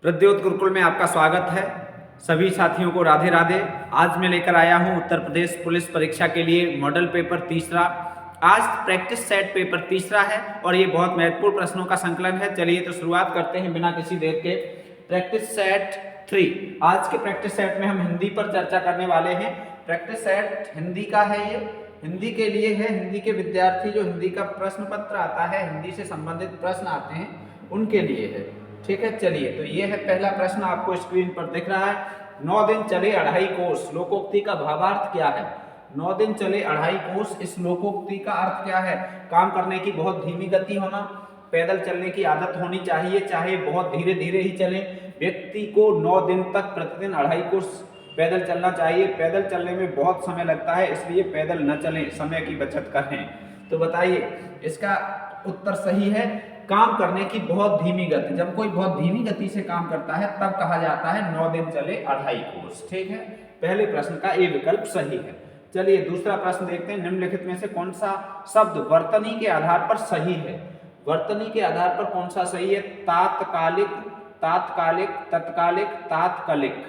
प्रद्योत गुरुकुल में आपका स्वागत है। सभी साथियों को राधे राधे। आज मैं लेकर आया हूं उत्तर प्रदेश पुलिस परीक्षा के लिए मॉडल पेपर तीसरा। आज प्रैक्टिस सेट पेपर तीसरा है और ये बहुत महत्वपूर्ण प्रश्नों का संकलन है। चलिए तो शुरुआत करते हैं बिना किसी देर के। Practice set 3। आज के प्रैक्टिस सेट में हम हिंदी पर चर्चा करने वाले हैं। प्रैक्टिस सेट हिंदी का है, ये हिंदी के लिए है। हिंदी के विद्यार्थी जो हिंदी का प्रश्न पत्र आता है, हिंदी से संबंधित प्रश्न आते हैं, उनके लिए है। ठीक है, चलिए तो ये है पहला प्रश्न, आपको स्क्रीन पर दिख रहा है। 9 दिन चले 2.5 कोस, लोकोक्ति का भावार्थ क्या है? 9 दिन चले 2.5 कोस, इस लोकोक्ति का अर्थ क्या है? काम करने की बहुत धीमी गति होना, पैदल चलने की आदत होनी चाहिए, चाहे बहुत धीरे धीरे ही चले। व्यक्ति को 9 दिन तक प्रतिदिन 2.5 कोस पैदल चलना चाहिए। पैदल चलने में बहुत समय लगता है, इसलिए पैदल न चलें, समय की बचत करें। तो बताइए इसका उत्तर सही है। काम करने की बहुत धीमी गति, जब कोई बहुत धीमी गति से काम करता है तब कहा जाता है 9 दिन चले 2.5 कोस। ठीक है, पहले प्रश्न का ए विकल्प सही है। चलिए दूसरा प्रश्न देखते हैं। निम्नलिखित में से कौन सा शब्द वर्तनी के आधार पर सही है? वर्तनी के आधार पर कौन सा सही है? तात्कालिक, तात्कालिक, तत्कालिक, तात्कालिक।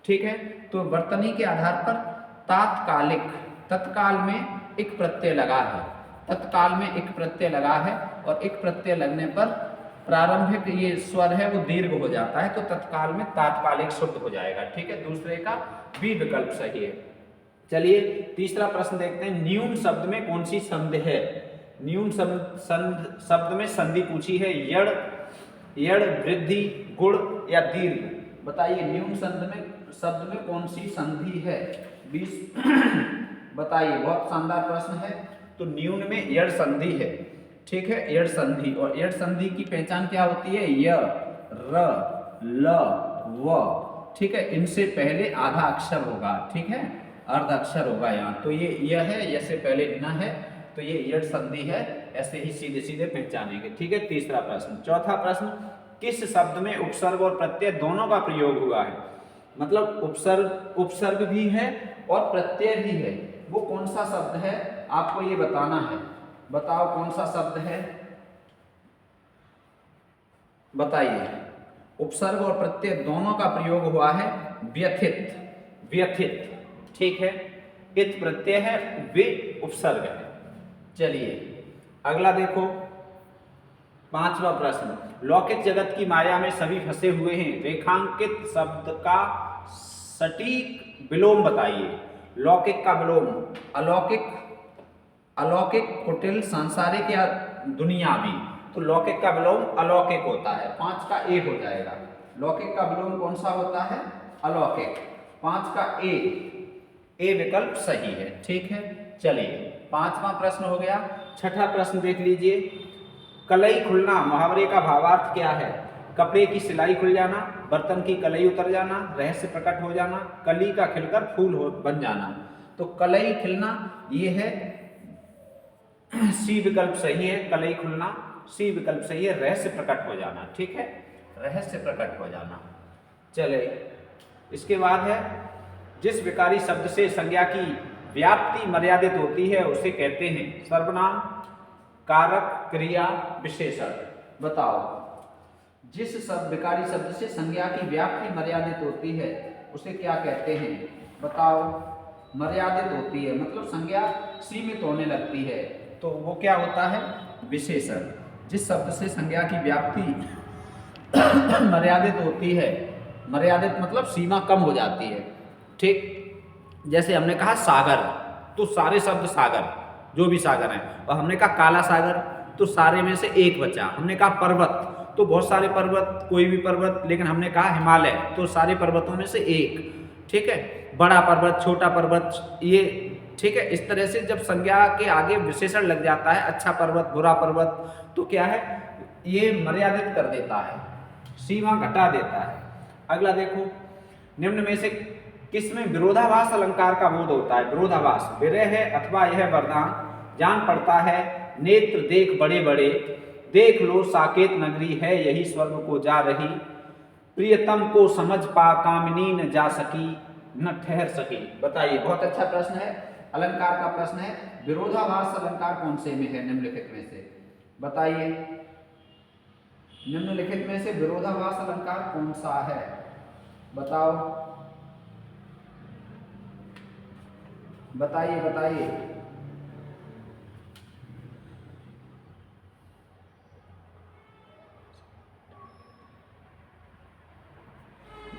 ठीक है, तो वर्तनी के आधार पर तात्कालिक, तत्काल में एक प्रत्यय लगा है, तत्काल में एक प्रत्यय लगा है और एक प्रत्यय लगने पर प्रारंभिक ये स्वर है वो दीर्घ हो जाता है, तो तत्काल में तात्कालिक शुद्ध हो जाएगा। ठीक है, दूसरे का बी विकल्प सही है। चलिए तीसरा प्रश्न देखते हैं। न्यून शब्द में कौन सी संधि है? न्यून शब्द में संधि पूछी है। यड़, यड़, वृद्धि, गुण या दीर्घ? बताइए न्यून शब्द में कौन सी संधि है? 20 बताइए, बहुत शानदार प्रश्न है। तो न्यून में यड़ संधि है। ठीक है, यड़ संधि, और यड़ संधि की पहचान क्या होती है? य, र, ल, व। ठीक है, इनसे पहले आधा अक्षर होगा। ठीक है, अर्ध अक्षर होगा यहाँ। तो ये य है, य से पहले न है, तो ये यड़ संधि है। ऐसे ही सीधे सीधे पहचानेंगे। ठीक है, तीसरा प्रश्न। चौथा प्रश्न, किस शब्द में उपसर्ग और प्रत्यय दोनों का प्रयोग हुआ है? मतलब उपसर्ग भी है और प्रत्यय भी है। वो कौन सा शब्द है आपको ये बताना है। बताओ कौन सा शब्द है, बताइए। उपसर्ग और प्रत्यय दोनों का प्रयोग हुआ है। व्यथित, व्यथित। ठीक है, इत प्रत्यय है, वे उपसर्ग है। चलिए अगला देखो, पांचवा प्रश्न। लौकिक जगत की माया में सभी फंसे हुए हैं, रेखांकित शब्द का सटीक विलोम बताइए। लौकिक का विलोम अलौकिक, अलौकिक, कुटिल, सांसारिक या दुनियावी। तो लौकिक का विलोम अलौकिक होता है। 5 का ए हो जाएगा। लौकिक का विलोम कौन सा होता है? अलौकिक। 5 का ए विकल्प सही है। ठीक है, चलिए पांचवा प्रश्न हो गया। छठा प्रश्न देख लीजिए। कलई खुलना मुहावरे का भावार्थ क्या है? कपड़े की सिलाई खुल जाना, बर्तन की कलई उतर जाना, रहस्य प्रकट हो जाना, कली का खिलकर फूल बन जाना। तो कलई खिलना ये है, सी विकल्प सही है। कलई खुलना सी विकल्प सही है। रहस्य प्रकट हो जाना। ठीक है, रहस्य प्रकट हो जाना। चले इसके बाद है, जिस विकारी शब्द से संज्ञा की व्याप्ति मर्यादित होती है उसे कहते हैं सर्वनाम, कारक, क्रिया, विशेषण। बताओ, जिस विकारी शब्द से संज्ञा की व्याप्ति मर्यादित होती है उसे क्या कहते हैं? बताओ। मर्यादित होती है मतलब संज्ञा सीमित होने लगती है, तो वो क्या होता है? विशेषण। जिस शब्द से संज्ञा की व्याप्ति मर्यादित होती है, मर्यादित मतलब सीमा कम हो जाती है। ठीक, जैसे हमने कहा सागर, तो सारे शब्द सागर, जो भी सागर हैं, और हमने कहा काला सागर, तो सारे में से एक बचा। हमने कहा पर्वत, तो बहुत सारे पर्वत, कोई भी पर्वत, लेकिन हमने कहा हिमालय, तो सारे पर्वतों में से एक। ठीक है, बड़ा पर्वत, छोटा पर्वत, ये। ठीक है, इस तरह से जब संज्ञा के आगे विशेषण लग जाता है, अच्छा पर्वत, बुरा पर्वत, तो क्या है? ये मर्यादित कर देता है, सीमा घटा देता है। अगला देखो, निम्न में से किसमें विरोधाभास अलंकार का बोध होता है? विरोधाभास, विरह है अथवा यह वरदान, जान पड़ता है, नेत्र देख बड़े बड़े, देख लो साकेत नगरी है यही स्वर्ग को जा रही, प्रियतम को समझ पा कामिनी न जा सकी, न ठहर सकी। बताइए, बहुत अच्छा प्रश्न है, अलंकार का प्रश्न है। विरोधाभास अलंकार कौन से में है निम्नलिखित में से? बताइए। निम्नलिखित में से विरोधाभास अलंकार कौन सा है? बताओ, बताइए बताइए।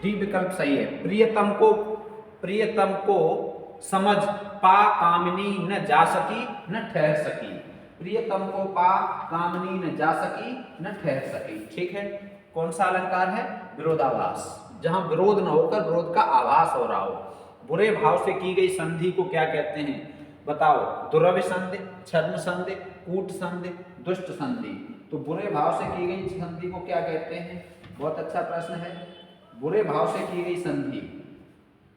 डी विकल्प सही है। प्रियतम को समझ पा कामिनी न जा सकी न ठहर सकी। प्रियतम को पा कामिनी न जा सकी न ठहर सकी। ठीक है, कौन सा अलंकार है? विरोधाभास, जहां विरोध न होकर विरोध का आभास हो रहा हो। बुरे भाव से की गई संधि को क्या कहते हैं? बताओ, दुरव्य संधि, छद्म संधि, कूट संधि, दुष्ट संधि। तो बुरे भाव से की गई संधि को क्या कहते हैं? बहुत अच्छा प्रश्न है। बुरे भाव से की गई संधि,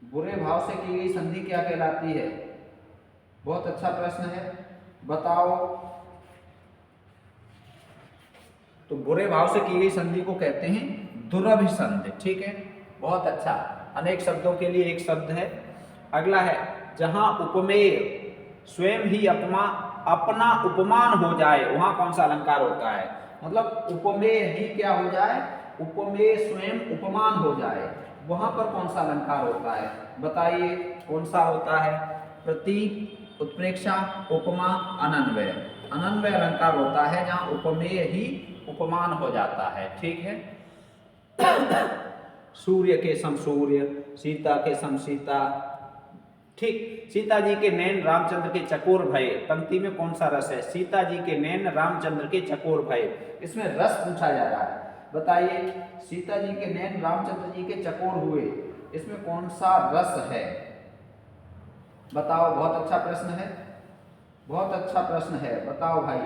बुरे भाव से की गई संधि क्या कहलाती है? बहुत अच्छा प्रश्न है, बताओ। तो बुरे भाव से की गई संधि को कहते हैं दुरभि संधि। ठीक है, बहुत अच्छा। अनेक शब्दों के लिए एक शब्द है। अगला है, जहां उपमेय स्वयं ही अपना उपमान हो जाए वहां कौन सा अलंकार होता है? मतलब उपमेय ही क्या हो जाए? उपमेय स्वयं उपमान हो जाए, वहां पर कौन सा अलंकार होता है? बताइए, कौन सा होता है? प्रतीक, उत्प्रेक्षा, उपमा, अनन्वय। अनन्वय अलंकार होता है जहां उपमेय ही उपमान हो जाता है। ठीक है, सूर्य के सम सूर्य, सीता के सम सीता। ठीक, सीता जी के नैन रामचंद्र के चकोर भये, पंक्ति में कौन सा रस है? सीता जी के नैन रामचंद्र के चकोर भये, इसमें रस पूछा जा रहा है। बताइए, सीता जी के नैन रामचंद्र जी के चकोर हुए, इसमें कौन सा रस है? बताओ, बहुत अच्छा प्रश्न है, बहुत अच्छा प्रश्न है, बताओ भाई।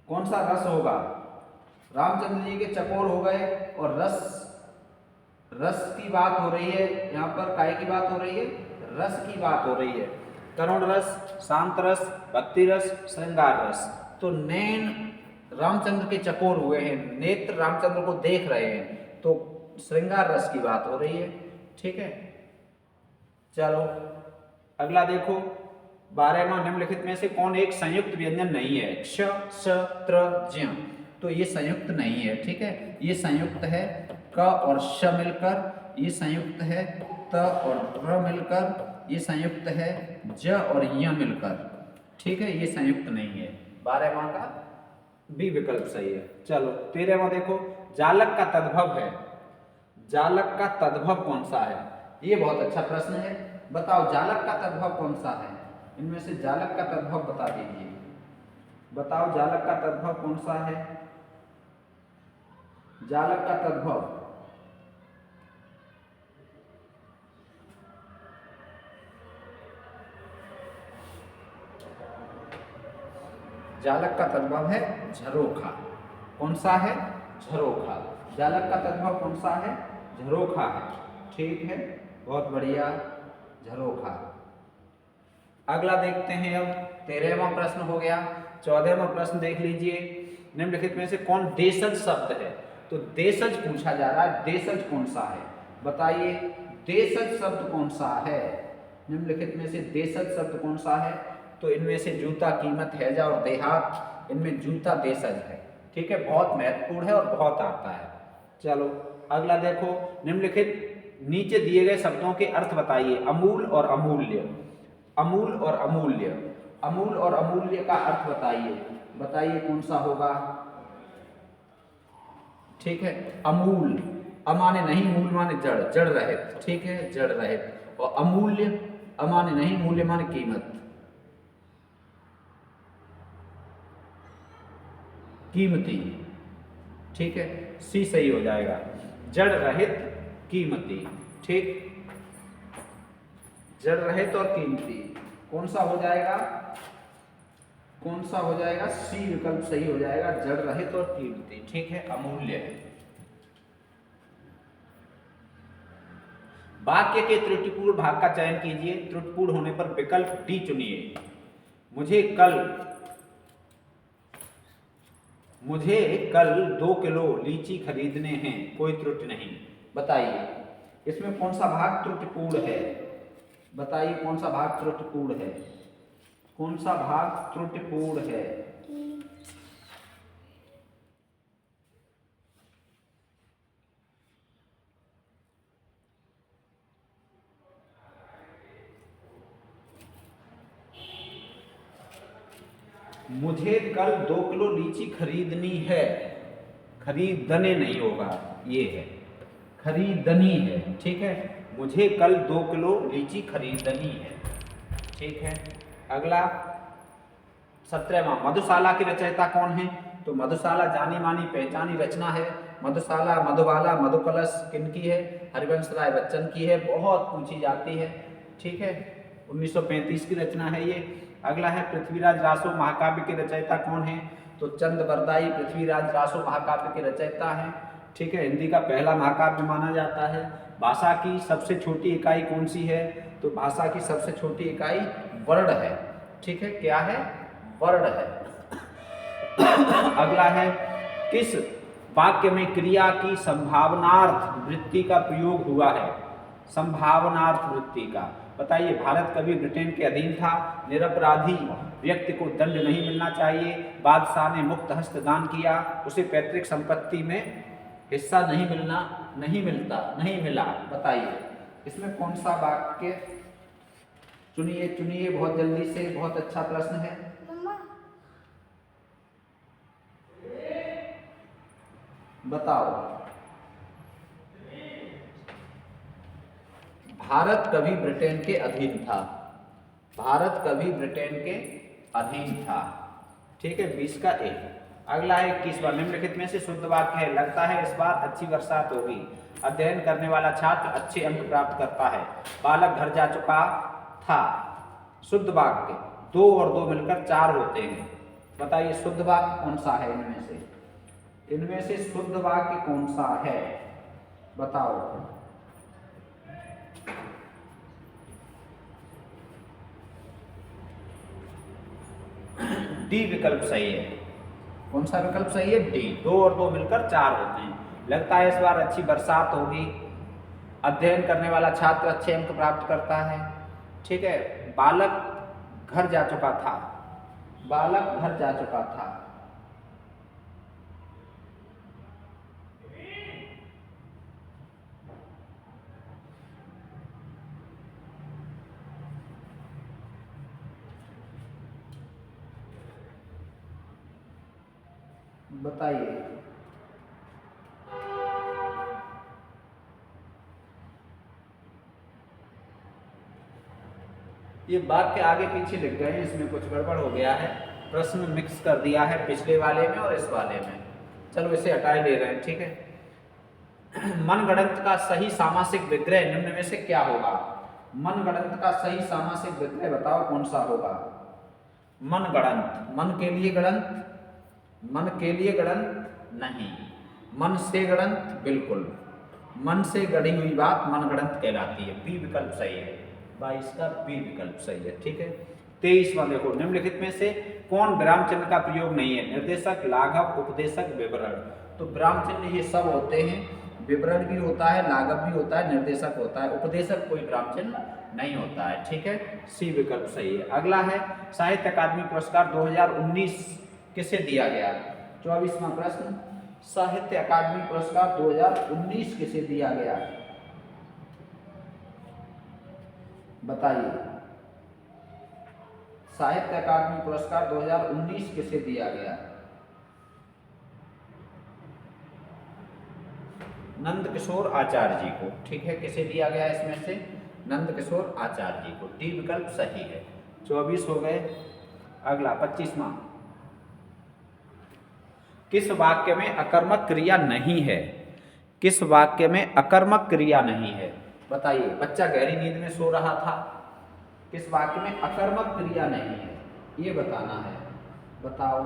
कौन सा रस होगा? रामचंद्र जी के चकोर हो गए और रस की बात हो रही है यहाँ पर। काय की बात हो रही है? रस की बात हो रही है। करुण रस, शांत रस, भक्ति रस, श्रृंगार रस। तो नैन रामचंद्र के चकोर हुए हैं, नेत्र रामचंद्र को देख रहे हैं, तो श्रृंगार रस की बात हो रही है। ठीक है, चलो अगला देखो। 12वां, निम्नलिखित में से कौन एक संयुक्त व्यंजन नहीं है? क्ष, श, त्र, ज्य। तो ये संयुक्त नहीं है। ठीक है, ये संयुक्त है क और श मिलकर, ये संयुक्त है त और र मिलकर, ये संयुक्त है ज और य मिलकर। ठीक है, ये संयुक्त नहीं है। 12वां का बी विकल्प सही है। चलो 13वां देखो, जालक का तद्भव है। जालक का तद्भव कौन सा है? ये बहुत अच्छा प्रश्न है। बताओ, जालक का तद्भव कौन सा है? इनमें से जालक का तद्भव बता दीजिए। बताओ, जालक का तद्भव कौन सा है? जालक का तद्भव, जालक का तद्भव है झरोखा। कौन सा है? झरोखा। जालक का तद्भव कौन सा है? झरोखा है। ठीक है, बहुत बढ़िया, झरोखा। अगला देखते हैं अब। 13वां प्रश्न हो गया। 14वां प्रश्न देख लीजिए। निम्नलिखित में से कौन देशज शब्द है? तो देशज पूछा जा रहा है। देशज कौन सा है? बताइए, देशज शब्द कौन सा है? निम्नलिखित में से देशज शब्द कौन सा है? तो इनमें से जूता, कीमत, हैजा और देहात, इनमें जूता देशज है। ठीक है, बहुत महत्वपूर्ण है और बहुत आता है। चलो अगला देखो। निम्नलिखित नीचे दिए गए शब्दों के अर्थ बताइए। अमूल और अमूल्य, अमूल और अमूल्य, अमूल और अमूल्य का अर्थ बताइए। बताइए, कौन सा होगा? ठीक है, अमूल, अमाने नहीं, मूल माने जड़, जड़ रहित। ठीक है, जड़ रहित। और अमूल्य, अमाने नहीं, मूल्य माने कीमत, कीमती। ठीक है, सी सही हो जाएगा। जड़ रहित, कीमती। ठीक, जड़ रहित और कीमती कौन सा हो जाएगा? कौन सा हो जाएगा? सी विकल्प सही हो जाएगा, जड़ रहित और कीमती। ठीक है, अमूल्य है। वाक्य के त्रुटिपूर्ण भाग का चयन कीजिए। त्रुटिपूर्ण होने पर विकल्प डी चुनिए। मुझे कल 2 किलो लीची खरीदने हैं, कोई त्रुटि नहीं। बताइए, इसमें कौन सा भाग त्रुटिपूर्ण है? बताइए कौन सा भाग त्रुटिपूर्ण है, कौन सा भाग त्रुटिपूर्ण है। मुझे कल 2 किलो लीची खरीदनी है, खरीदने नहीं होगा, ये है खरीदनी है, ठीक है। मुझे कल 2 किलो लीची खरीदनी है, ठीक है। अगला 17वां, मधुशाला की रचयिता कौन है? तो मधुशाला जानी मानी पहचानी रचना है। मधुशाला, मधुबाला, मधुकलश किनकी है? हरिवंश राय बच्चन की है, बहुत पूछी जाती है, ठीक है। 1935 की रचना है ये। अगला है पृथ्वीराज रासो महाकाव्य के रचयिता कौन है? तो चंद बरदाई पृथ्वीराज रासो महाकाव्य के रचयिता हैं, ठीक है। हिंदी का पहला महाकाव्य माना जाता है। भाषा की सबसे छोटी इकाई कौन सी है? तो भाषा की सबसे छोटी इकाई वर्ण है, ठीक है। क्या है? वर्ण है। अगला है किस वाक्य में क्रिया की संभावनार्थ वृत्ति का प्रयोग हुआ है? संभावनार्थ वृत्ति का, बताइए। भारत कभी ब्रिटेन के अधीन था, निरपराधी व्यक्ति को दंड नहीं मिलना चाहिए, बादशाह ने मुक्त हस्त दान किया, उसे पैतृक संपत्ति में हिस्सा नहीं मिला। बताइए इसमें कौन सा वाक्य? चुनिए बहुत जल्दी से, बहुत अच्छा प्रश्न है। बताओ। भारत कभी ब्रिटेन के अधीन था, भारत कभी ब्रिटेन के अधीन था, ठीक है। 20 का ए। अगला है 21वां, निम्नलिखित में से शुद्ध वाक्य है। लगता है इस बार अच्छी बरसात होगी, अध्ययन करने वाला छात्र अच्छे अंक प्राप्त करता है, बालक घर जा चुका था। शुद्ध वाक्य 2 और 2 मिलकर 4 होते हैं। बताइए शुद्ध वाक्य कौन सा है इनमें से? इनमें से शुद्ध वाक्य कौन सा है? बताओ। डी विकल्प सही है। कौन सा विकल्प सही है? डी। 2 और 2 मिलकर 4 होते हैं। लगता है इस बार अच्छी बरसात होगी, अध्ययन करने वाला छात्र अच्छे अंक प्राप्त करता है, ठीक है। बालक घर जा चुका था, बालक घर जा चुका था। बताइए। ये वाक्य आगे पीछे लिख गए हैं, इसमें कुछ गड़बड़ हो गया है, प्रश्न मिक्स कर दिया है पिछले वाले में और इस वाले में। चलो इसे हटाए ले रहे हैं, ठीक है। मनगढ़ंत का सही सामासिक विग्रह निम्न में से क्या होगा? मनगढ़ंत का सही सामासिक विग्रह बताओ कौन सा होगा? मनगढ़ंत, मन के लिए गढ़ंत, मन के लिए गढ़ंत नहीं, मन से गढ़ंत बिल्कुल, मन से गढ़ी हुई बात मनगढ़ंत कहलाती है। बी विकल्प सही है, 22 का बी विकल्प सही है, ठीक है। 23वां देखो, निम्नलिखित में से कौन विराम चिन्ह का प्रयोग नहीं है? निर्देशक, लाघव, उपदेशक, विवरण। तो विराम चिन्ह ये सब होते हैं, विवरण भी होता है, लाघव भी होता है, निर्देशक होता है, उपदेशक कोई विराम चिन्ह नहीं होता है, ठीक है। सी विकल्प सही है। अगला है साहित्य अकादमी पुरस्कार 2019 किसे दिया गया? 24वां प्रश्न, साहित्य अकादमी पुरस्कार 2019 किसे दिया गया? बताइए। साहित्य अकादमी पुरस्कार 2019 किसे दिया गया? नंद किशोर आचार्य जी को, ठीक है। किसे दिया गया इसमें से? नंद किशोर आचार्य जी को। डी विकल्प सही है। 24 हो गए। अगला 25वां, किस वाक्य में अकर्मक क्रिया नहीं है? किस वाक्य में अकर्मक क्रिया नहीं है? बताइए। बच्चा गहरी नींद में सो रहा था, किस वाक्य में अकर्मक क्रिया नहीं है ये बताना है। बताओ।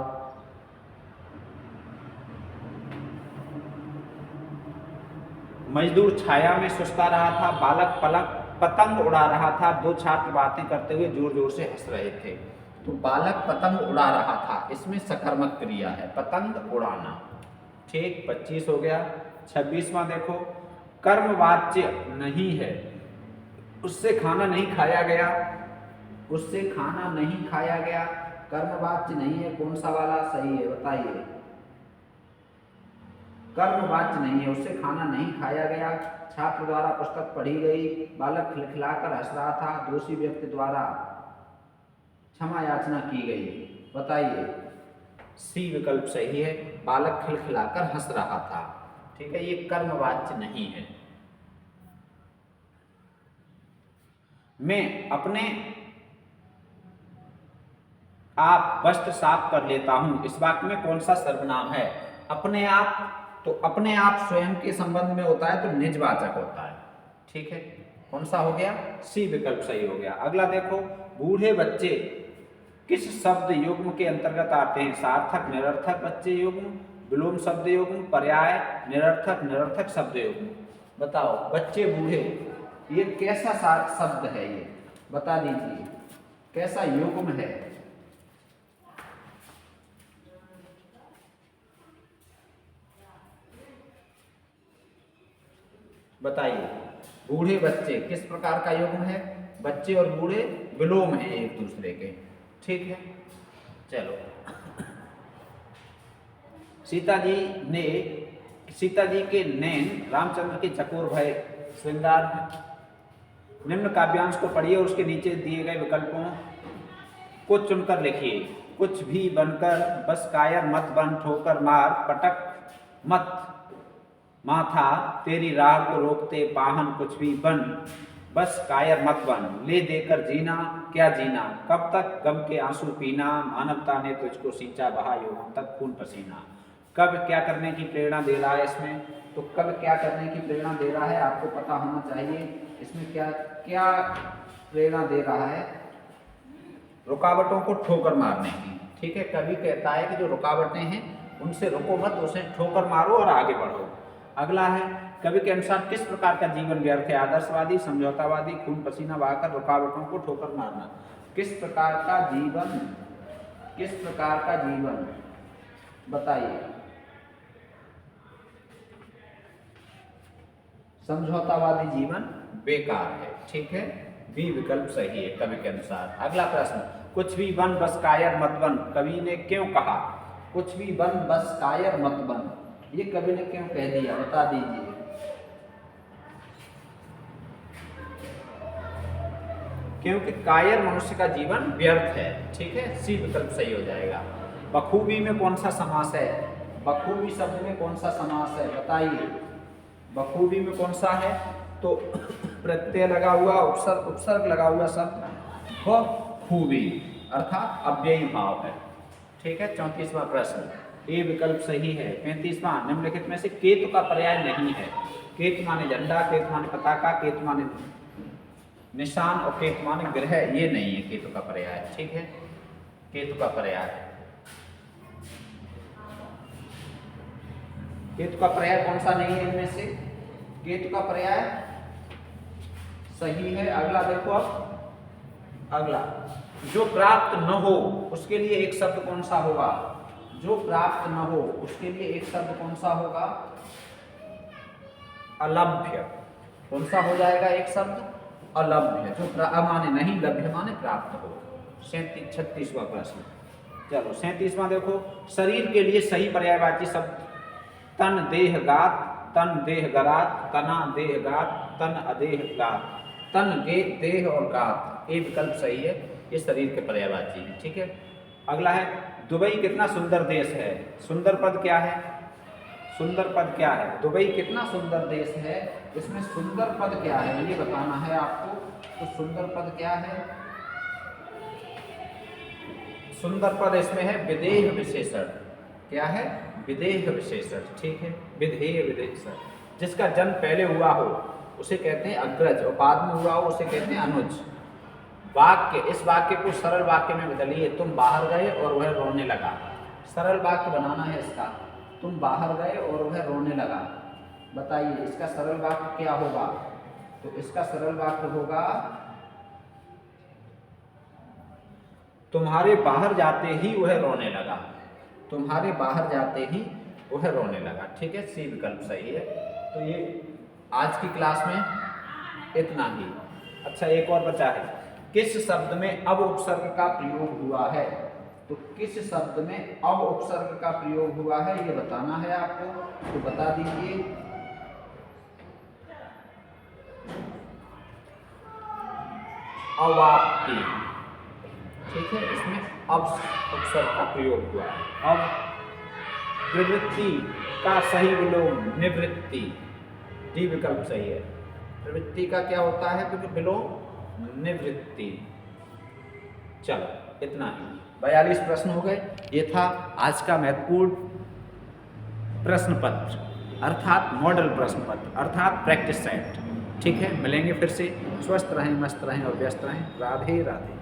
मजदूर छाया में सुस्ता रहा था, बालक पतंग उड़ा रहा था, 2 छात्र बातें करते हुए जोर जोर से हंस रहे थे। तो बालक पतंग उड़ा रहा था, इसमें सकर्मक क्रिया है, पतंग उड़ाना, ठीक। 25 हो गया। 26वां देखो, कर्मवाच्य नहीं है, उससे खाना नहीं खाया गया, उससे खाना नहीं खाया गया। कर्मवाच्य नहीं है, कौन सा वाला सही है बताइए। कर्मवाच्य नहीं है, उससे खाना नहीं खाया गया। छात्र द्वारा पुस्तक पढ़ी गई, बालक खिलखिलाकर हंस रहा था, दोषी व्यक्ति द्वारा क्षमा याचना की गई। बताइए, सी विकल्प सही है, बालक खिलखिलाकर हंस रहा था। ठीक है, ये कर्मवाच्य नहीं है। मैं अपने आप वस्त्र साफ कर लेता हूं, इस वाक्य में कौन सा सर्वनाम है। अपने आप, तो अपने आप स्वयं के संबंध में होता है तो निजवाचक होता है। ठीक है, कौन सा हो गया, सी विकल्प सही हो गया। अगला देखो, बूढ़े बच्चे किस शब्द युग्म के अंतर्गत आते हैं। सार्थक निरर्थक बच्चे युग्म, विलोम शब्द युग्म, पर्याय, निरर्थक निरर्थक शब्द युग्म। बताओ, बच्चे बूढ़े, ये कैसा शब्द है, ये बता दीजिए, कैसा युग्म है। बताइए, बूढ़े बच्चे किस प्रकार का युग्म है। बच्चे और बूढ़े विलोम है एक दूसरे के। ठीक है, चलो। सीता जी के नैन रामचंद्र के चकोर भय श्रृंगार है। निम्न काव्यांश को पढ़िए और उसके नीचे दिए गए विकल्पों को चुनकर लिखिए। कुछ भी बनकर, बस कायर मत बन, ठोकर मार, पटक मत माथा, तेरी राह को रोकते पाहन, कुछ भी बन, बस कायर मत बन, ले देकर जीना क्या जीना, कब तक गम के आंसू पीना, मानवता ने तुझको सींचा बहा यूं तक खून पसीना। कब क्या करने की प्रेरणा दे रहा है इसमें, तो कब क्या करने की प्रेरणा दे रहा है आपको पता होना चाहिए। इसमें क्या क्या प्रेरणा दे रहा है, रुकावटों को ठोकर मारने की। ठीक है, कवि कहता है कि जो रुकावटें हैं उनसे रुको मत, उसे ठोकर मारो और आगे बढ़ो। अगला है, कवि के अनुसार किस प्रकार का जीवन व्यर्थ है। आदर्शवादी, समझौतावादी, खून पसीना बहाकर रुकावटों को ठोकर मारना। किस प्रकार का जीवन, किस प्रकार का जीवन बताइए। समझौतावादी जीवन बेकार है। ठीक है, बी विकल्प सही है कवि के अनुसार। अगला प्रश्न, कुछ भी बन बस कायर मत बन, कवि ने क्यों कहा। कुछ भी बन बस कायर मत बन, ये कवि ने क्यों कह दिया बता दीजिए। क्योंकि कायर मनुष्य का जीवन व्यर्थ है। ठीक है, सी विकल्प सही हो जाएगा। बखूबी में कौन सा समास है, बखूबी शब्द में कौन सा समास है बताइए। बखूबी में कौन सा है, तो प्रत्यय लगा हुआ, उपसर्ग लगा हुआ शब्द बखूबी अर्थात अव्ययी भाव है। ठीक है, 34वां प्रश्न, ए विकल्प सही है। 35वां, निम्नलिखित में से केतु का पर्याय नहीं है। केतु माने झंडा, केतु माने पताका, केतु माने निशान और केतु माने ग्रह, ये नहीं है केतु का पर्याय। ठीक है, केतु का पर्याय, केतु का पर्याय कौन सा नहीं है इनमें से, केतु का पर्याय सही है। अगला देखो, अब अगला, जो प्राप्त न हो उसके लिए एक शब्द कौन सा होगा। जो प्राप्त न हो उसके लिए एक शब्द कौन सा होगा, अलभ्य। कौन सा हो जाएगा एक शब्द, अलभ्य। जो माने नहीं, लभ्य माने प्राप्त हो। 36वां प्रश्न, चलो 37वां देखो, शरीर के लिए सही पर्यायवाची शब्द तन देह गात, तन देह गरात, तना देह गात, तन अदेह गात। तन देह और गात, ये विकल्प सही है, ये शरीर के पर्यायवाची है। ठीक है, अगला है, दुबई कितना सुंदर देश है। सुंदर पद क्या है, सुंदर पद क्या है, दुबई कितना सुंदर देश है, इसमें सुंदर पद क्या है ये बताना है आपको। तो सुंदर पद क्या है, सुंदर पद इसमें है विदेह विशेषण। क्या है, विदेह विशेषण। ठीक है, विधेय विशेषण, जिसका जन्म पहले हुआ हो उसे कहते हैं अग्रज, और बाद में हुआ हो उसे कहते हैं अनुज। वाक्य, इस वाक्य को सरल वाक्य में बदलिए। तुम बाहर गए और वह रोने लगा। सरल वाक्य बनाना है इसका, तुम बाहर गए और वह रोने लगा। बताइए इसका सरल वाक्य क्या होगा, तो इसका सरल वाक्य होगा, तुम्हारे बाहर जाते ही वह रोने लगा। तुम्हारे बाहर जाते ही वह रोने लगा। ठीक है, सी विकल्प सही है। तो ये आज की क्लास में इतना ही। अच्छा, एक और बचा है, किस शब्द में अब उपसर्ग का प्रयोग हुआ है? तो किस शब्द में अब उपसर्ग का प्रयोग हुआ है ये बताना है आपको, तो बता दीजिए। अवाप्ति, ठीक है, इसमें अब उपसर्ग का प्रयोग हुआ है। अब प्रवृत्ति का सही विलोम निवृत्ति, डी विकल्प सही है। प्रवृत्ति का क्या होता है? तो विलोम निवृत्ति। चलो इतना ही, 42 प्रश्न हो गए। ये था आज का महत्वपूर्ण प्रश्न पत्र, अर्थात मॉडल प्रश्न पत्र, अर्थात प्रैक्टिस सेट। ठीक है, मिलेंगे फिर से। स्वस्थ रहें, मस्त रहें और व्यस्त रहें। राधे राधे।